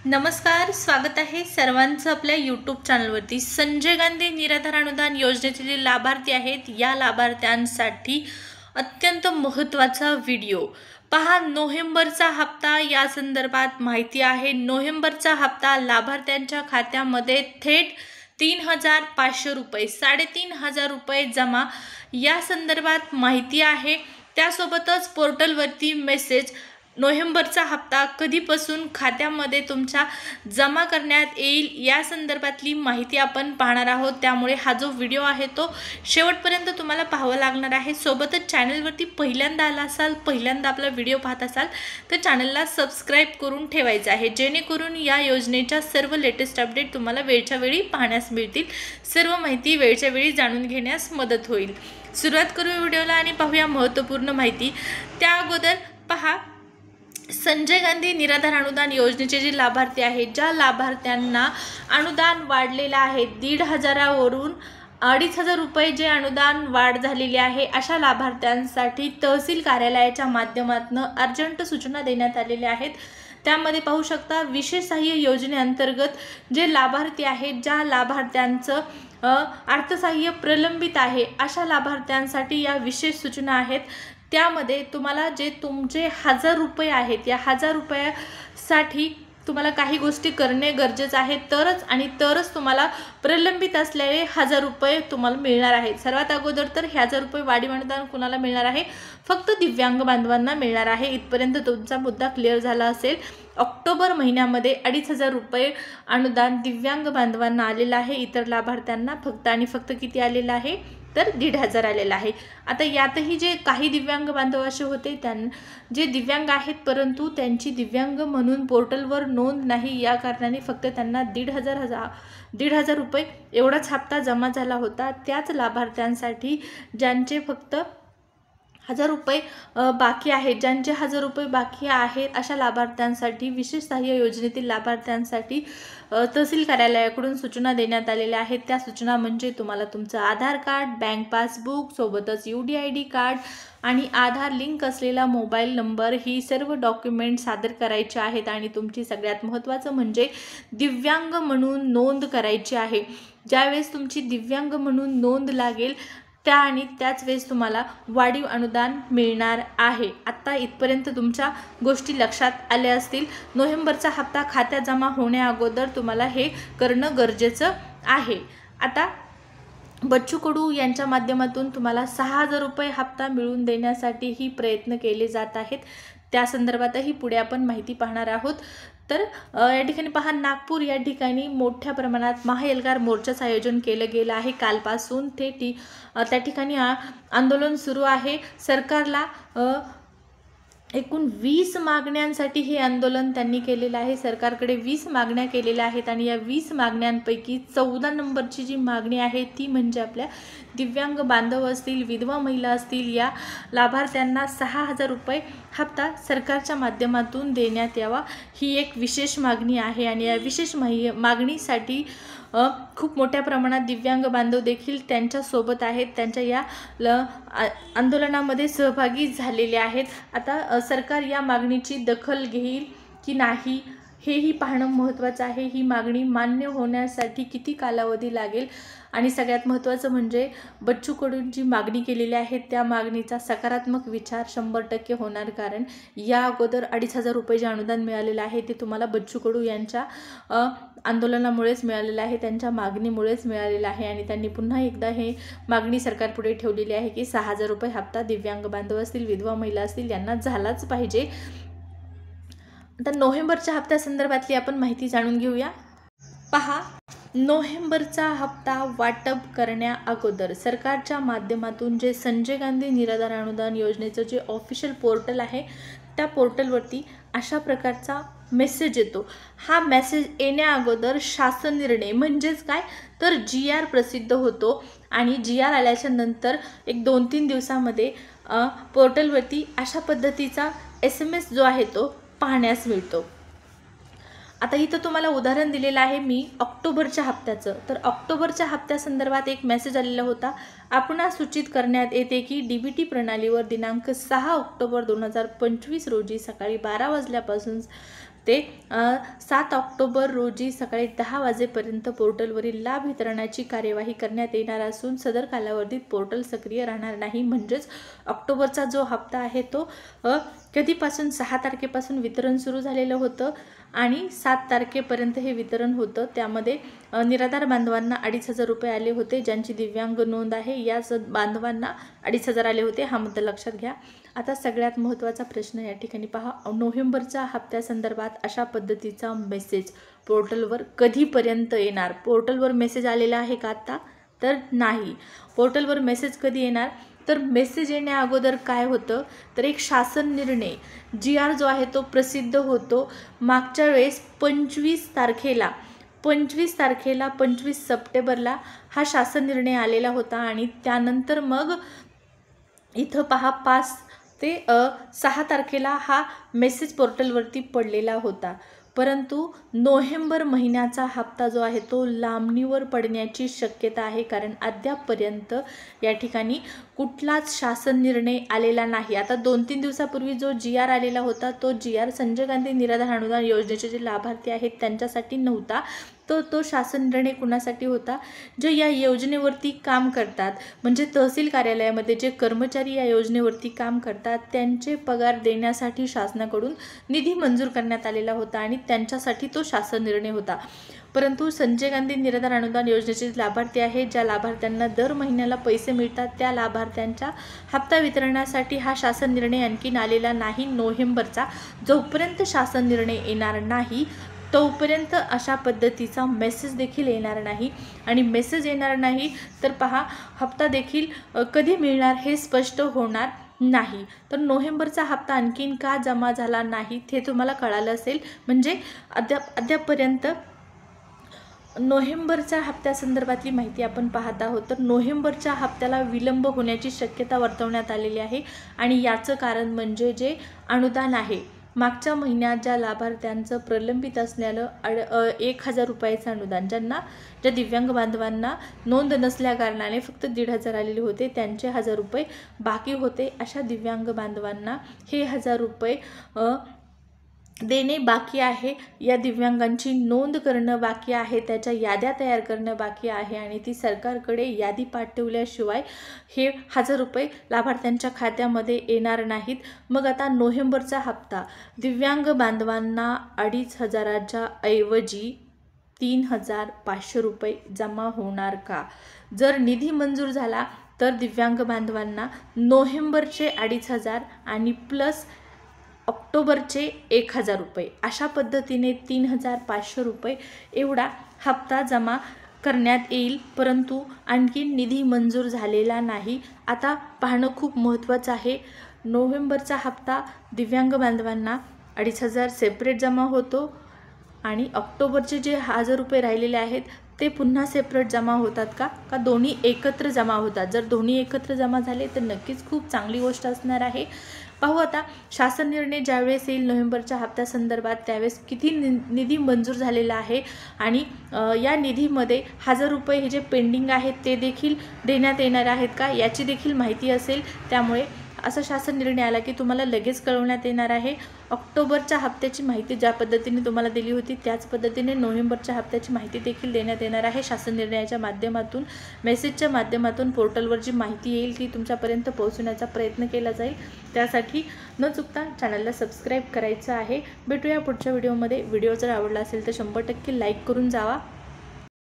नमस्कार, स्वागत आहे सर्वांचं आपल्या यूट्यूब चॅनलवरती। संजय गांधी निराधार अनुदान योजनेचे जे लाभार्थी आहेत या लाभार्थ्यांसाठी अत्यंत महत्त्वाचा व्हिडिओ पहा। नोव्हेंबरचा हप्ता या संदर्भात माहिती आहे। नोव्हेंबरचा हप्ता लाभार्थ्यांच्या खात्यामध्ये थेट 3,500 रुपये 3,500 रुपये जमा या संदर्भात माहिती आहे। त्यासोबतच पोर्टलवरती मेसेज नोव्हेंबरचा हप्ता कधीपासून खात्यामध्ये तुमच्या जमा करण्यात येईल या संदर्भातली माहिती आपण पाहणार आहोत। त्यामुळे हा जो व्हिडिओ आहे तो शेवटपर्यंत तुम्हाला पाहावा लागणार आहे। सोबतच चॅनलवरती पहिल्यांदा आला असाल, पहिल्यांदा आपला व्हिडिओ पाहत असाल तर चॅनलला सबस्क्राइब करून ठेवायचं आहे, जेणेकरून या योजनेच्या सर्व लेटेस्ट अपडेट तुम्हाला वेळच्या वेळी पाहण्यास मिळतील। सर्व माहिती वेळच्या वेळी जाणून घेण्यास मदत होईल। सुरुवात करू व्हिडिओला आणि पाहूया महत्त्वपूर्ण माहिती। त्या अगोदर पहा, संजय गांधी निराधार अनुदान योजनेचे जे लाभार्थी आहेत, ज्या लाभार्थ्यांना अनुदान वाढलेलं आहे 1,500 वरून 2,500 रुपये जे अनुदान वाढ झालेली आहे, अशा लाभार्थ्यांसाठी तहसील कार्यालयाच्या माध्यमातून अर्जंट सूचना देण्यात आलेल्या आहेत। त्यामध्ये पाहू शकता, विशेष सहाय्य योजनेअंतर्गत जे लाभार्थी आहेत, ज्या लाभार्थ्यांचं अर्थसहाय्य प्रलंबित आहे, अशा लाभार्थ्यांसाठी या विशेष सूचना आहेत। त्यामध्ये तुम्हाला जे तुमचे 1,000 रुपये आहेत, या 1,000 रुपयासाठी तुम्हाला काही गोष्टी करणे गरजेचं आहे, तरच तुम्हाला प्रलंबित असलेले 1,000 रुपये तुम्हाला मिळणार आहेत। सर्वात अगोदर तर 1,000 रुपये वाढीव अनुदान कुणाला मिळणार आहे? फक्त दिव्यांग बांधवांना मिळणार आहे। इथपर्यंत तुमचा मुद्दा क्लिअर झाला असेल। ऑक्टोबर महिन्यामध्ये 2,500 रुपये अनुदान दिव्यांग बांधवांना आलेलं आहे। इतर लाभार्थ्यांना फक्त आणि फक्त किती आलेलं आहे? तर 1,500 आलेला आहे। आता यातही जे काही दिव्यांग बांधव असे होते जे दिव्यांग आहेत परंतु त्यांची दिव्यांग म्हणून पोर्टलवर नोंद नाही, या कारणाने फक्त त्यांना 1,500 रुपये एवढाच हप्ता जमा झाला होता। त्याच लाभार्थ्यांसाठी ज्यांचे फक्त 1,000 रुपये बाकी आहेत, ज्यांचे 1,000 रुपये बाकी आहेत, अशा लाभार्थ्यांसाठी विशेष सहाय्य योजनेतील लाभार्थ्यांसाठी तहसील कार्यालयाकडून सूचना देण्यात आलेल्या आहेत। त्या सूचना म्हणजे तुम्हाला तुमचं आधार कार्ड, बँक पासबुक, सोबतच UDID कार्ड आणि आधार लिंक असलेला मोबाईल नंबर ही सर्व डॉक्युमेंट सादर करायचे आहेत। आणि तुमची सगळ्यात महत्त्वाचं म्हणजे दिव्यांग म्हणून नोंद करायची आहे। ज्यावेळेस तुमची दिव्यांग म्हणून नोंद लागेल त्याच वेळेस तुम्हाला वाढीव अनुदान मिळणार आहे। आता इथपर्यंत तुमच्या गोष्टी लक्षात आल्या असतील। नोव्हेंबरचा हप्ता खात्यात जमा होण्या अगोदर तुम्हाला हे करणं गरजेचं आहे। आता बच्चू कडू यांच्या माध्यमातून तुम्हाला 6,000 रुपये हप्ता मिळवून देण्यासाठीही प्रयत्न केले जात आहेत। त्या संदर्भातही पुढे आपण माहिती पाहणार आहोत। तर या ठिकाणी पहा, नागपूर या ठिकाणी मोठ्या प्रमाणात महाएल्गार मोर्चाचं आयोजन केलं गेलं आहे। कालपासून त्या ठिकाणी आंदोलन सुरू आहे। सरकारला एकूण 20 मागण्यांसाठी हे आंदोलन त्यांनी केलेलं आहे। सरकारकडे 20 मागण्या केलेल्या आहेत आणि या 20 मागण्यांपैकी 14 नंबरची जी मागणी आहे ती म्हणजे आपल्या दिव्यांग बांधव असतील, विधवा महिला असतील, या लाभार्थ्यांना 6,000 रुपये हप्ता सरकारच्या माध्यमातून देण्यात यावा, ही एक विशेष मागणी आहे। आणि या विशेष मागणीसाठी खूप मोठ्या प्रमाणात दिव्यांग बांधव देखील त्यांच्यासोबत आहेत, त्यांच्या या आंदोलनामध्ये सहभागी झालेले आहेत। आता सरकार या मागणीची दखल घेईल की नाही हेही पाहणं महत्त्वाचं आहे। ही मागणी मान्य होण्यासाठी किती कालावधी लागेल आणि सगळ्यात महत्त्वाचं म्हणजे बच्चू कडून जी मागणी केलेली आहे त्या मागणीचा सकारात्मक विचार 100% होणार, कारण या अगोदर 2,500 रुपये जे अनुदान मिळालेलं आहे ते तुम्हाला बच्चू कडू यांच्या आंदोलनामुळेच मिळालेलं आहे, त्यांच्या मागणीमुळेच मिळालेलं आहे। आणि त्यांनी पुन्हा एकदा हे मागणी सरकारपुढे ठेवलेली आहे की 6,000 रुपये हप्ता दिव्यांग बांधव असतील, विधवा महिला असतील, यांना झालाच पाहिजे। आता नोव्हेंबरच्या हप्त्यासंदर्भातली आपण माहिती जाणून घेऊया। पहा, नोव्हेंबरचा हप्ता वाटप करण्या अगोदर सरकारच्या माध्यमातून जे संजय गांधी निराधार अनुदान योजनेचं जे ऑफिशियल पोर्टल आहे त्या पोर्टलवरती अशा प्रकारचा मेसेज येतो। हा मेसेज येण्या अगोदर शासन निर्णय म्हणजेच काय तर GR प्रसिद्ध होतो आणि GR आल्याच्या नंतर एक 2-3 दिवसामध्ये पोर्टलवरती अशा पद्धतीचा SMS जो आहे तो पाहण्यास मिळतो। आता इथं तुम्हाला उदाहरण दिलेलं आहे मी ऑक्टोबरच्या हप्त्याचं। तर ऑक्टोबरच्या हप्त्यासंदर्भात एक मेसेज आलेला होता। आपणास सूचित करण्यात येते की DBT प्रणालीवर दिनांक 6 ऑक्टोबर 2025 रोजी सकाळी 12 वाजल्यापासून ते 7 ऑक्टोबर रोजी सकाळी 10 वाजेपर्यंत पोर्टलवरील लाभ वितरणाची कार्यवाही करण्यात येणार असून सदर कालावधीत पोर्टल सक्रिय राहणार नाही. म्हणजेच ऑक्टोबरचा जो हप्ता आहे तो कधीपासून 6 तारखेपासून वितरण सुरू झालेलं होतं आणि 7 तारखेपर्यंत हे वितरण होतं. त्यामध्ये निराधार बांधवांना 2,500 रुपये आले होते. ज्यांची दिव्यांग नोंद आहे या बांधवांना 2,500 आले होते. हा मुद्दा लक्षात घ्या. आता सगळ्यात महत्त्वाचा प्रश्न या ठिकाणी पहा. नोव्हेंबरच्या हप्त्यासंदर्भात अशा पद्धतीचा मेसेज पोर्टलवर कधीपर्यंत येणार? पोर्टलवर मेसेज आलेला आहे का आता? तर नाही. पोर्टलवर मेसेज कधी येणार? तर मेसेज येण्या अगोदर काय होतं तर एक शासन निर्णय GR जो आहे तो प्रसिद्ध होतो. मागच्या वेळेस 25 तारखेला 25 सप्टेंबरला हा शासन निर्णय आलेला होता आणि त्यानंतर मग इथं पहा 5 ते 6 तारखेला हा मेसेज पोर्टलवरती पडलेला होता. परंतु नोव्हेंबर महिन्याचा हप्ता जो आहे तो लांबणीवर पडण्याची शक्यता आहे, कारण अद्यापपर्यंत या ठिकाणी कुठलाच शासन निर्णय आलेला नाही. आता 2-3 दिवसापूर्वी जो GR आलेला होता तो GR संजय गांधी निराधार अनुदान योजनेचे जे लाभार्थी आहेत त्यांच्यासाठी नव्हता. तो शासन निर्णय कुणासाठी होता? जे या योजनेवरती काम करतात, म्हणजे तहसील कार्यालयामध्ये जे कर्मचारी या योजनेवरती काम करतात त्यांचे पगार देण्यासाठी शासनाकडून निधी मंजूर करण्यात आलेला होता आणि त्यांच्यासाठी तो शासन निर्णय होता. परंतु संजय गांधी निराधार अनुदान योजनेचे लाभार्थी आहेत, ज्या लाभार्थ्यांना दर महिन्याला पैसे मिळतात त्या लाभार्थ्यांच्या हप्ता वितरणासाठी हा शासन निर्णय आणखीन आलेला नाही नोव्हेंबरचा. जोपर्यंत शासन निर्णय येणार नाही तोपर्यंत अशा पद्धतीचा मेसेज देखील येणार नाही आणि मेसेज येणार नाही तर पहा हप्ता देखील कधी मिळणार हे स्पष्ट होणार नाही. तर नोव्हेंबरचा हप्ता आणखीन का जमा झाला नाही हे तुम्हाला कळालं असेल. म्हणजे अद्यापपर्यंत नोव्हेंबरच्या हप्त्यासंदर्भातली माहिती आपण पाहत आहोत. तर नोव्हेंबरच्या हप्त्याला विलंब होण्याची शक्यता वर्तवण्यात आलेली आहे आणि याचं कारण म्हणजे जे अनुदान आहे, मागच्या महिन्यात ज्या लाभार्थ्यांचं प्रलंबित असलेलं 1,000 रुपयाचं अनुदान, ज्या दिव्यांग बांधवांना नोंद नसल्या कारणाने फक्त 1,500 आलेले होते, त्यांचे 1,000 रुपये बाकी होते. अशा दिव्यांग बांधवांना हे 1,000 रुपये देणे बाकी आहे. या दिव्यांगांची नोंद करणं बाकी आहे, त्याच्या याद्या तयार करणं बाकी आहे आणि ती सरकारकडे यादी पाठवल्याशिवाय हे 1,000 रुपये लाभार्थ्यांच्या खात्यामध्ये येणार नाहीत. मग आता नोव्हेंबरचा हप्ता दिव्यांग बांधवांना 2,500च्या ऐवजी 3,500 रुपये जमा होणार का? जर निधी मंजूर झाला तर दिव्यांग बांधवांना नोव्हेंबरचे 2,500 आणि प्लस ऑक्टोबरचे 1,000 रुपये अशा पद्धतीने 3,500 रुपये एवढा हप्ता जमा करण्यात येईल. परंतु आणखी निधी मंजूर झालेला नाही. आता पाहणं खूप महत्त्वाचं आहे. नोव्हेंबरचा हप्ता दिव्यांग बांधवांना 2,500 सेपरेट जमा होतो आणि ऑक्टोबरचे जे 1,000 रुपये राहिलेले आहेत ते पुन्हा सेपरेट जमा होतात का दोन्ही एकत्र जमा होतात? जर दोन्ही एकत्र जमा झाले तर नक्कीच खूप चांगली गोष्ट असणार आहे. पाहू आता शासन निर्णय ज्यावेळेस येईल नोव्हेंबरच्या हप्त्यासंदर्भात त्यावेळेस किती निधी मंजूर झालेला आहे आणि या निधीमध्ये 1,000 रुपये हे जे पेंडिंग आहेत ते देखील देण्यात येणार आहेत का याची देखील माहिती असेल. त्यामुळे असा शासन निर्णय आला की तुम्हाला लगेच कळवण्यात येणार आहे. ऑक्टोबरच्या हप्त्याची माहिती ज्या पद्धतीने तुम्हाला दिली होती त्याच पद्धतीने नोव्हेंबरच्या हप्त्याची माहिती देखील देण्यात येणार आहे. शासन निर्णयाच्या माध्यमातून, मेसेजच्या माध्यमातून पोर्टलवर जी माहिती येईल ती तुमच्यापर्यंत पोहोचवण्याचा प्रयत्न केला जाईल. त्यासाठी न चुकता चॅनलला सबस्क्राईब करायचं आहे. भेटूया पुढच्या व्हिडिओमध्ये. व्हिडिओ जर आवडला असेल तर 100% लाईक करून जावा.